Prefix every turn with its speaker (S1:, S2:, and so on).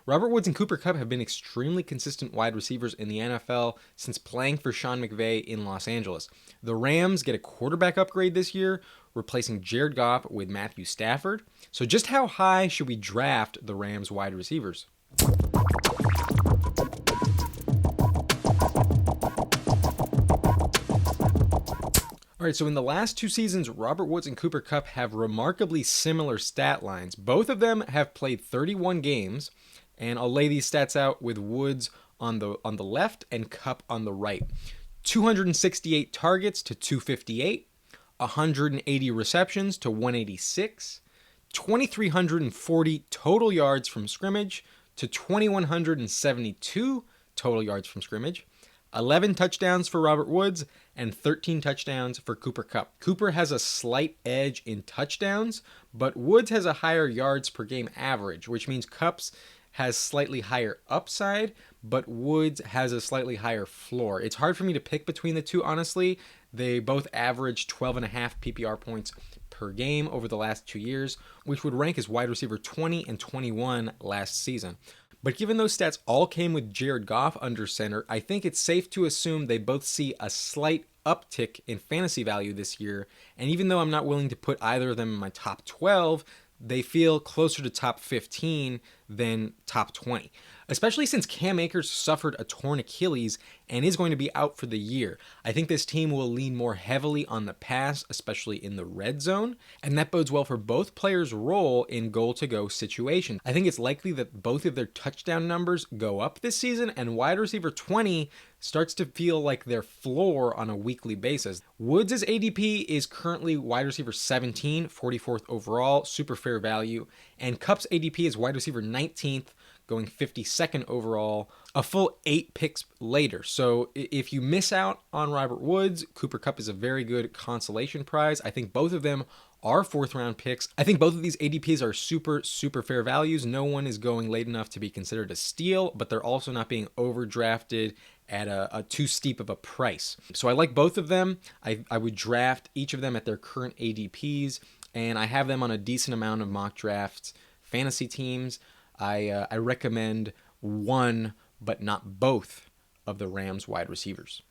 S1: Robert Woods and Cooper Kupp have been extremely consistent wide receivers in the NFL since playing for Sean McVay in Los Angeles. The Rams get a quarterback upgrade this year, replacing Jared Goff with Matthew Stafford. So just how high should we draft the Rams wide receivers? All right, so in the last two seasons, Robert Woods and Cooper Kupp have remarkably similar stat lines. Both of them have played 31 games, and I'll lay these stats out with Woods on the left and Kupp on the right. 268 targets to 258, 180 receptions to 186, 2,340 total yards from scrimmage to 2,172 total yards from scrimmage. 11 touchdowns for Robert Woods and 13 touchdowns for Cooper Kupp. Cooper has a slight edge in touchdowns, but Woods has a higher yards per game average, which means Kupp's has slightly higher upside, but Woods has a slightly higher floor. It's hard for me to pick between the two, honestly. They both average 12.5 PPR points per game over the last 2 years, which would rank as wide receiver 20 and 21 last season. But given those stats all came with Jared Goff under center, I think it's safe to assume they both see a slight uptick in fantasy value this year. And even though I'm not willing to put either of them in my top 12, they feel closer to top 15 than top 20, especially since Cam Akers suffered a torn Achilles and is going to be out for the year. I think this team will lean more heavily on the pass, especially in the red zone, and that bodes well for both players' role in goal-to-go situations. I think it's likely that both of their touchdown numbers go up this season, and wide receiver 20 starts to feel like their floor on a weekly basis. Woods' ADP is currently wide receiver 17, 44th overall, super fair value, and Kupp's ADP is wide receiver 19th, going 52nd overall, a full 8 picks later. So if you miss out on Robert Woods, Cooper Kupp is a very good consolation prize. I think both of them are 4th round picks. I think both of these ADPs are super fair values. No one is going late enough to be considered a steal, but they're also not being overdrafted at a too steep of a price. So I like both of them. I would draft each of them at their current ADPs, and I have them on a decent amount of mock drafts fantasy teams. I recommend one, but not both, of the Rams wide receivers.